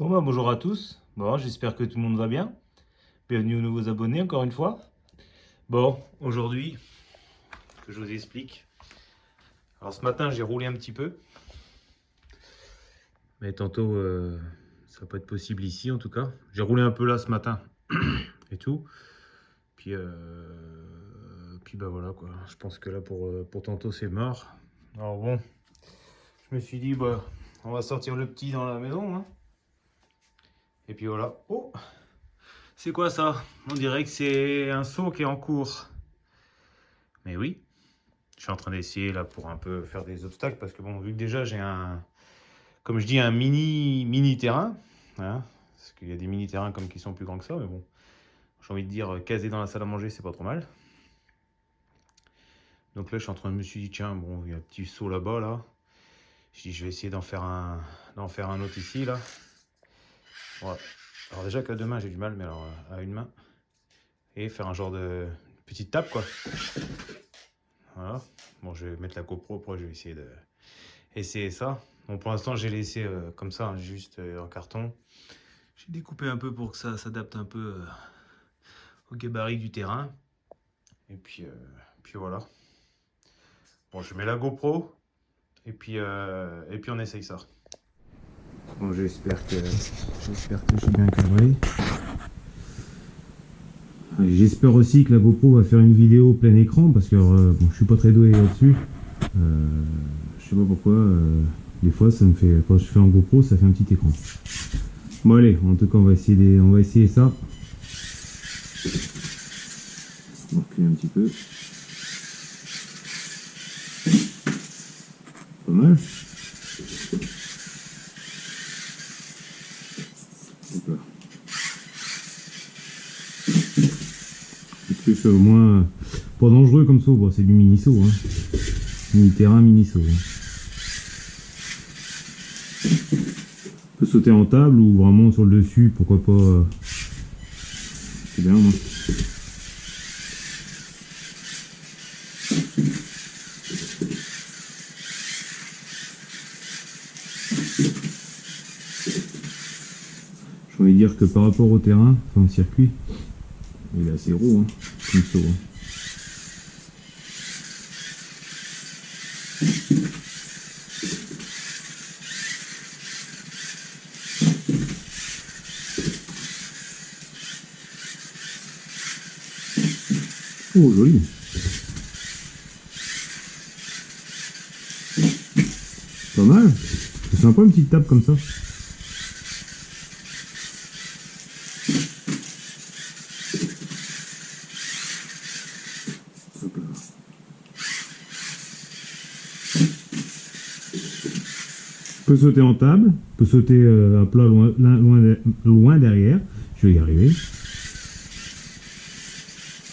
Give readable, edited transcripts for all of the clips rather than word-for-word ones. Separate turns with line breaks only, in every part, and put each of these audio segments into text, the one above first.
Bon bah bonjour à tous, bon j'espère que tout le monde va bien. Bienvenue aux nouveaux abonnés encore une fois. Bon, aujourd'hui, que je vous explique. Alors ce matin j'ai roulé un petit peu. Mais tantôt ça va pas être possible ici en tout cas. J'ai roulé un peu là ce matin et tout. Puis bah voilà quoi. Je pense que là pour tantôt c'est mort. Alors bon, je me suis dit bah on va sortir le petit dans la maison, hein. Et puis voilà. Oh, c'est quoi ça? On dirait que c'est un seau qui est en cours. Mais oui, je suis en train d'essayer là pour un peu faire des obstacles parce que bon, vu que déjà j'ai un, comme je dis, un mini terrain, hein, parce qu'il y a des mini terrains comme qui sont plus grands que ça, mais bon, j'ai envie de dire caser dans la salle à manger, c'est pas trop mal. Donc là, je me suis dit tiens, bon, il y a un petit seau là-bas là. Je dis je vais essayer d'en faire un autre ici là. Ouais. Alors déjà qu'à deux mains j'ai du mal, mais alors à une main et faire un genre de petite table quoi. Voilà. Bon, je vais mettre la GoPro pour je vais essayer de essayer ça. Bon, pour l'instant, j'ai laissé comme ça, hein, juste en carton. J'ai découpé un peu pour que ça s'adapte un peu au gabarit du terrain. Et puis voilà. Bon, je mets la GoPro et puis on essaye ça. Bon, j'espère que je suis bien cadré. J'espère aussi que la GoPro va faire une vidéo plein écran parce que bon, je suis pas très doué là-dessus. Je sais pas pourquoi. Des fois, ça me fait quand je fais en GoPro, ça fait un petit écran. Bon allez, en tout cas, on va essayer ça. On va reculer un petit peu. Pas mal. Hop là. En plus, au moins, pas dangereux comme ça. Bon, c'est du mini-saut. Hein. Mini-terrain, mini-saut. Hein. On peut sauter en table ou vraiment sur le dessus, pourquoi pas. C'est bien, moi. J'ai envie de dire que par rapport au terrain, enfin au circuit, il est assez gros, hein, comme saut. Hein. Oh, joli. Pas mal. C'est sympa une petite table comme ça. Hop là. Peut sauter en table, peut sauter à plat loin derrière. Je vais y arriver.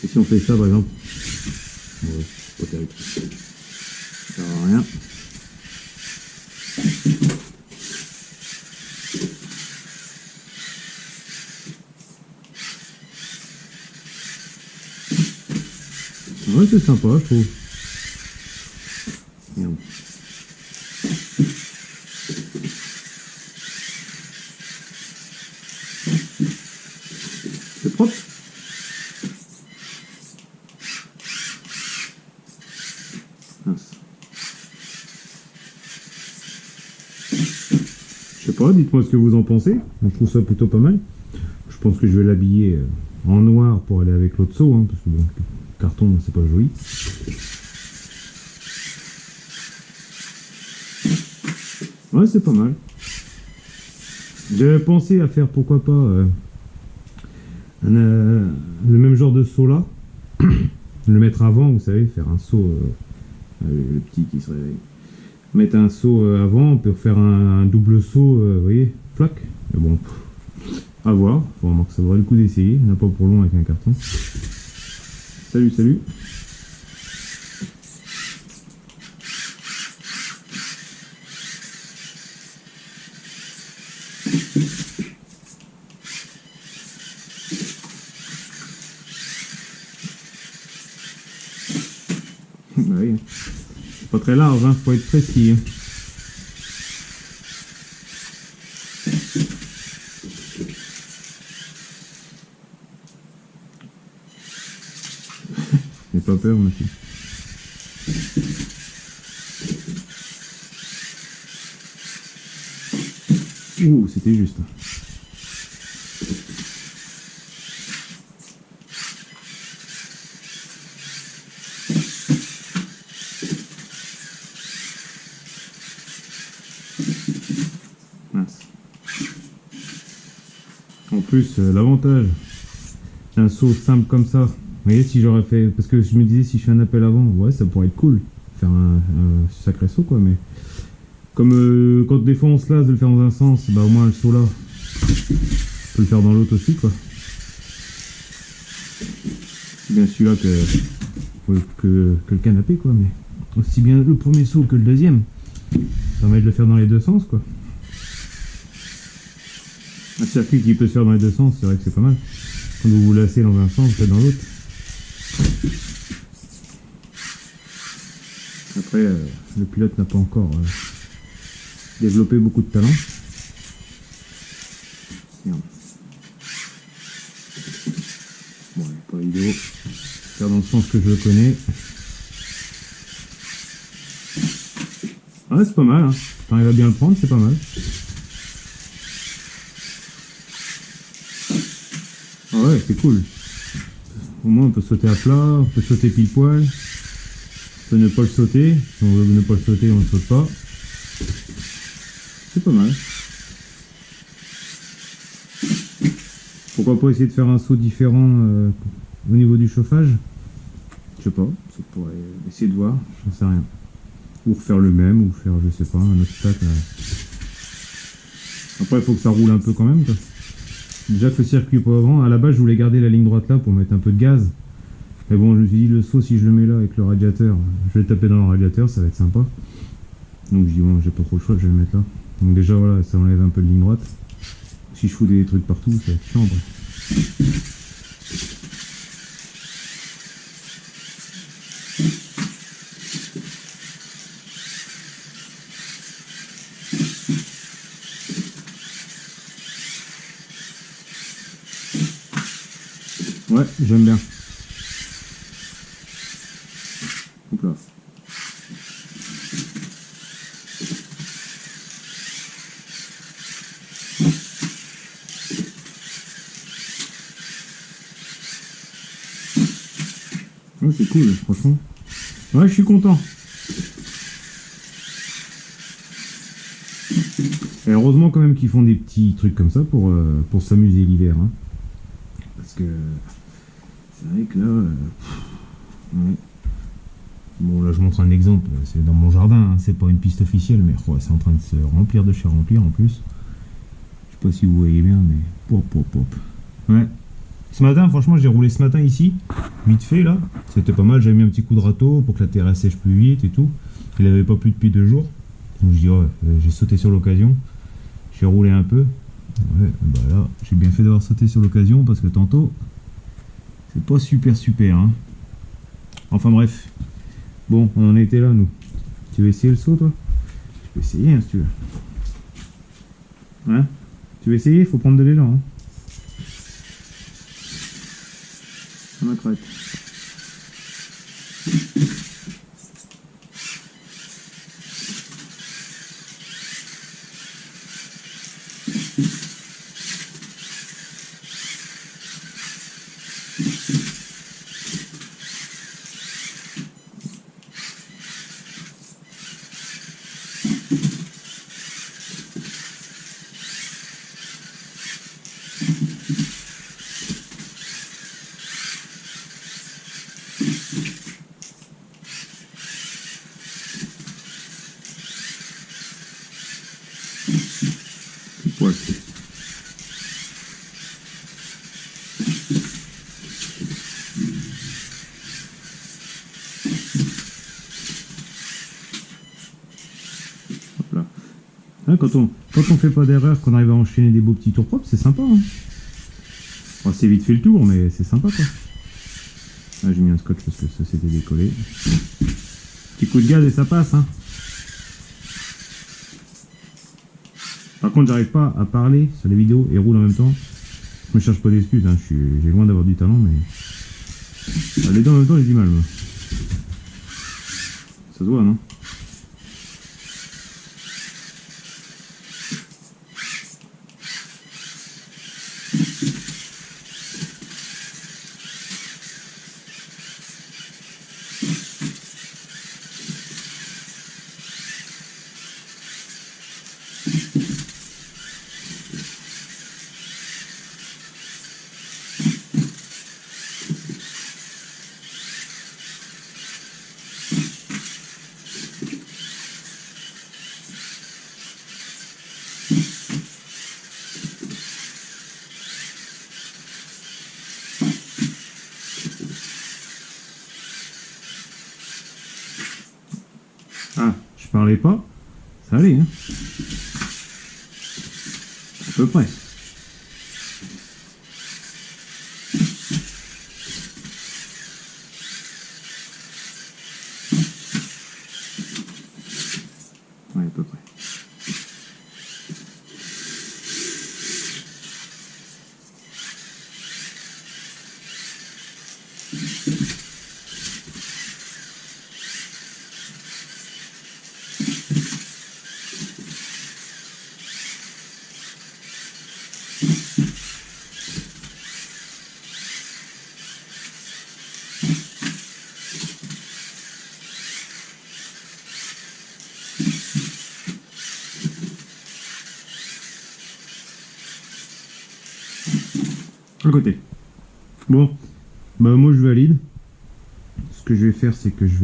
Et si on fait ça par exemple, ouais, c'est pas terrible. Ça sert à rien. Ouais, c'est sympa, je trouve. Merde. C'est propre. Mince. Je sais pas, dites-moi ce que vous en pensez. Je trouve ça plutôt pas mal. Je pense que je vais l'habiller en noir pour aller avec l'autre seau, hein, parce que bon, le carton, c'est pas joli. Ouais, c'est pas mal. J'avais pensé à faire, pourquoi pas, le même genre de saut là. Le mettre avant, vous savez, faire un saut, le petit qui se réveille. Mettre un saut avant, on peut faire un double saut, vous voyez, flac. Mais bon, à voir. Faut vraiment que ça vaudrait le coup d'essayer. Il n'y en a pas pour long avec un carton. Salut, salut. Bah oui. C'est pas très large, hein. Faut être précis. Hein.
pas peur, ma fille. Ouh, c'était juste. Mince. En plus, l'avantage d'un saut simple comme ça, vous voyez, si j'aurais fait, parce que je me disais si je fais un appel avant, ouais, ça pourrait être cool, faire un sacré saut quoi, mais comme quand des fois on se lasse de le faire dans un sens, bah au moins le saut là, on peut le faire dans l'autre aussi quoi. Bien celui-là que le canapé quoi, mais aussi bien le premier saut que le deuxième, ça permet de le faire dans les deux sens quoi. Un circuit qui peut se faire dans les deux sens, c'est vrai que c'est pas mal. Quand vous vous lassez dans un sens, vous faites dans l'autre. Après, le pilote n'a pas encore développé beaucoup de talent. Merde. Bon, pas vidéo. Faire dans le sens que je le connais. Ouais, c'est pas mal. Hein. T'arrives à bien le prendre, c'est pas mal. Ah ouais, c'est cool. Au moins on peut sauter à plat, on peut sauter pile poil, on peut ne pas le sauter. Si on veut ne pas le sauter, on ne le saute pas. C'est pas mal. Pourquoi pas essayer de faire un saut différent au niveau du chauffage? Je sais pas, ça pourrait essayer de voir, j'en sais rien. Ou refaire le même, ou faire, je sais pas, un obstacle. Après il faut que ça roule un peu quand même quoi. Déjà que le circuit est pas grand, à la base je voulais garder la ligne droite là pour mettre un peu de gaz. Mais bon, je me suis dit le saut si je le mets là avec le radiateur, je vais le taper dans le radiateur, ça va être sympa. Donc je dis bon, j'ai pas trop le choix, je vais le mettre là. Donc déjà voilà, ça enlève un peu de ligne droite. Si je fous des trucs partout, ça va être chiant après. Ouais, j'aime bien. Hop là. Ouais, c'est cool, franchement. Ouais, je suis content. Et heureusement quand même qu'ils font des petits trucs comme ça pour s'amuser l'hiver. Hein. Parce que c'est vrai que là... ouais. Bon là je montre un exemple, c'est dans mon jardin, hein. C'est pas une piste officielle, mais oh, c'est en train de se remplir de chez remplir en plus. Je sais pas si vous voyez bien, mais... Pop, pop, pop. Ouais. Ce matin, franchement, j'ai roulé ce matin ici, vite fait là. C'était pas mal, j'avais mis un petit coup de râteau pour que la terre sèche plus vite et tout. Il n'avait pas plu depuis 2 jours. Donc je dis, ouais, j'ai sauté sur l'occasion. J'ai roulé un peu. Ouais, bah là, j'ai bien fait d'avoir sauté sur l'occasion parce que tantôt, c'est pas super, hein. Enfin bref. Bon, on en était là, nous. Tu veux essayer le saut, toi? Tu peux essayer, hein, si tu veux. Hein? Tu veux essayer? Faut prendre de l'élan, hein. Ça m'accroche. Ouais. Hop là. Hein, quand on fait pas d'erreur, qu'on arrive à enchaîner des beaux petits tours propres, c'est sympa. Hein. Bon, c'est vite fait le tour, mais c'est sympa quoi. Ah, j'ai mis un scotch parce que ça s'était décollé. Petit coup de gaz et ça passe. Hein. Par contre, j'arrive pas à parler sur les vidéos et roule en même temps. Je me cherche pas d'excuses, hein. J'ai loin d'avoir du talent, mais les deux en même temps, j'ai du mal. Moi. Ça se voit, non? Ah, je parlais pas. Ça allait, hein? À peu près. Ouais, à peu près. À côté. Bon, bah moi je valide. Ce que je vais faire, c'est que je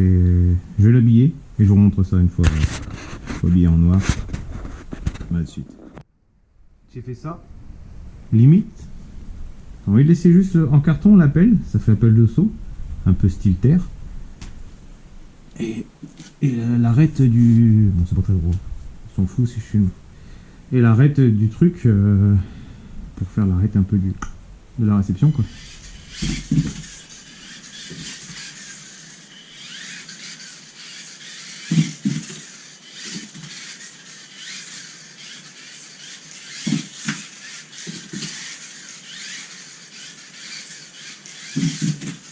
vais l'habiller et je vous remontre ça une fois habillé en noir. Là de suite. J'ai fait ça. Limite. On va le laisser juste en carton l'appel. Ça fait appel de saut. Un peu style terre. Et l'arête du... Bon, c'est pas très gros. On s'en fout si je filme. Et l'arête du truc pour faire l'arête un peu de la réception, quoi.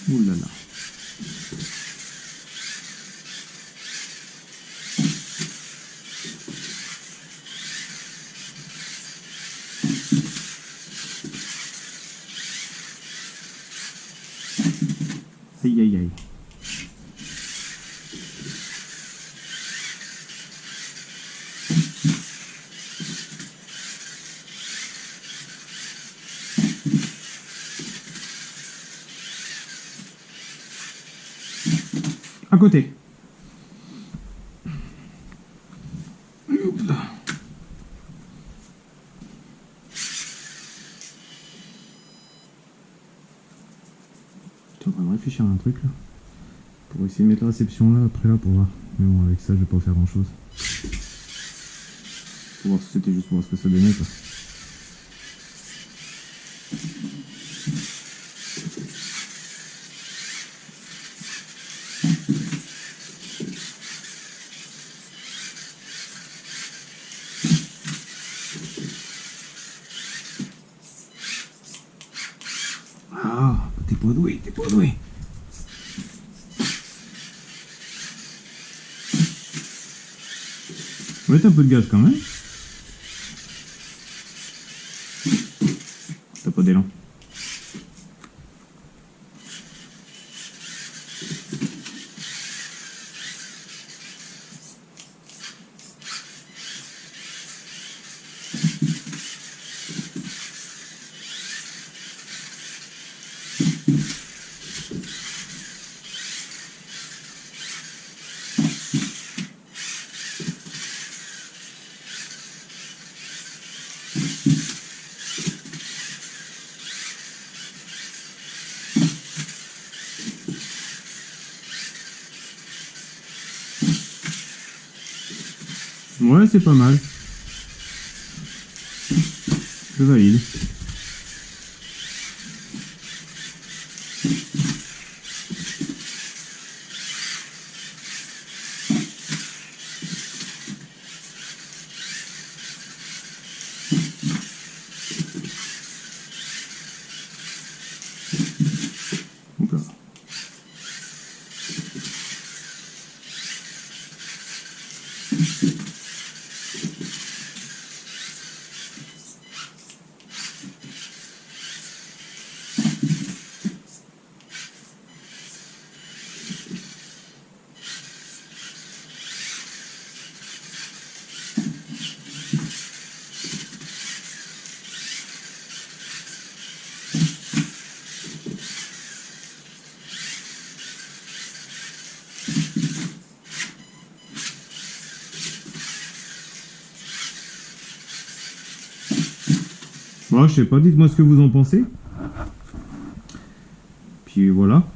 Ouh là là. Aïe aïe aïe. À côté. Hop là. Je suis en train de réfléchir à un truc là. Pour essayer de mettre la réception là, après là pour voir. Mais bon, avec ça je vais pas faire grand chose. Pour voir si c'était juste pour voir ce que ça donnait, quoi. Ah, t'es pas doué, t'es pas doué. On va mettre un peu de gaz quand même. T'as pas d'élan. Ouais, c'est pas mal. Je valide. Hop là. Bon, je sais pas, dites-moi ce que vous en pensez. Puis voilà.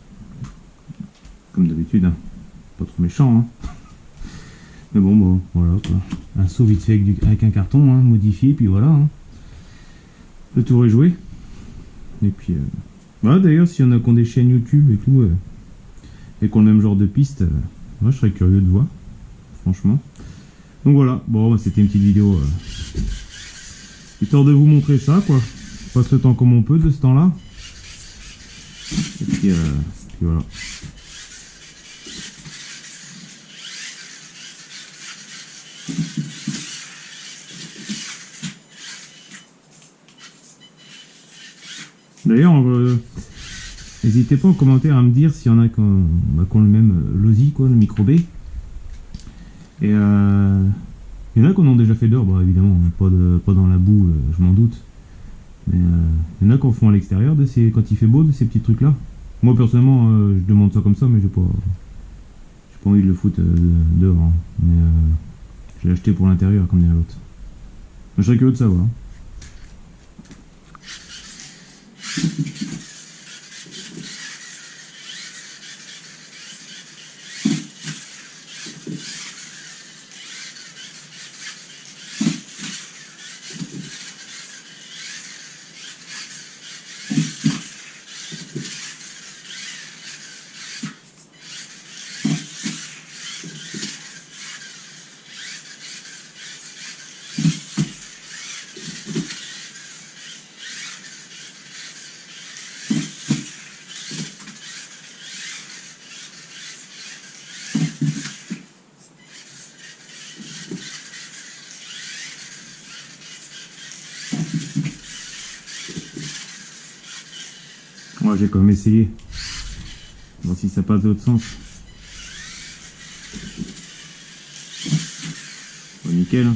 Comme d'habitude, hein. Pas trop méchant, hein. Mais bon, voilà quoi. Un saut vite fait avec un carton, hein, modifié, puis voilà. Hein. Le tour est joué. Et puis, voilà, d'ailleurs, s'il y en a qui ont des chaînes YouTube et tout, et qui ont le même genre de piste, moi je serais curieux de voir, franchement. Donc voilà, bon, c'était une petite vidéo histoire de vous montrer ça, quoi. On passe le temps comme on peut de ce temps-là. Et puis voilà. D'ailleurs, n'hésitez pas en commentaire à me dire s'il y en a qui ont le même Losi, quoi, le micro B. Et il y en a qui en ont déjà fait dehors, bah, évidemment, pas dans la boue, je m'en doute. Mais il y en a qui en font à l'extérieur quand il fait beau, de ces petits trucs là. Moi personnellement, je demande ça comme ça, mais j'ai pas envie de le foutre dehors. Hein. Mais je l'ai acheté pour l'intérieur, comme dirait l'autre. Je serais curieux de savoir. Moi j'ai quand même essayé. Voir si ça passe de l'autre sens. Bon, nickel. Hein.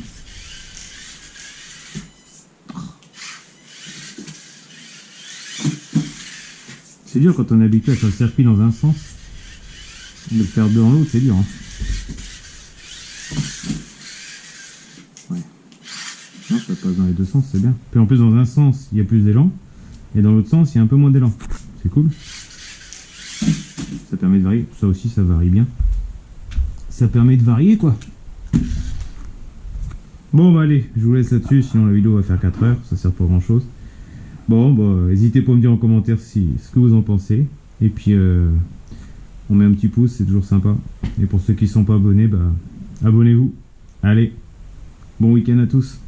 C'est dur quand on est habitué à faire le circuit dans un sens. De le faire dans l'autre, c'est dur. Hein. Ouais. Non, ça passe dans les deux sens, c'est bien. Puis en plus, dans un sens, il y a plus d'élan. Et dans l'autre sens, il y a un peu moins d'élan. C'est cool. Ça permet de varier. Ça aussi, ça varie bien. Ça permet de varier, quoi. Bon, bah allez, je vous laisse là-dessus. Sinon, la vidéo va faire 4 heures. Ça sert pas à grand-chose. Bon, bah, n'hésitez pas à me dire en commentaire ce que vous en pensez. Et puis, on met un petit pouce, c'est toujours sympa. Et pour ceux qui ne sont pas abonnés, bah, abonnez-vous. Allez, bon week-end à tous.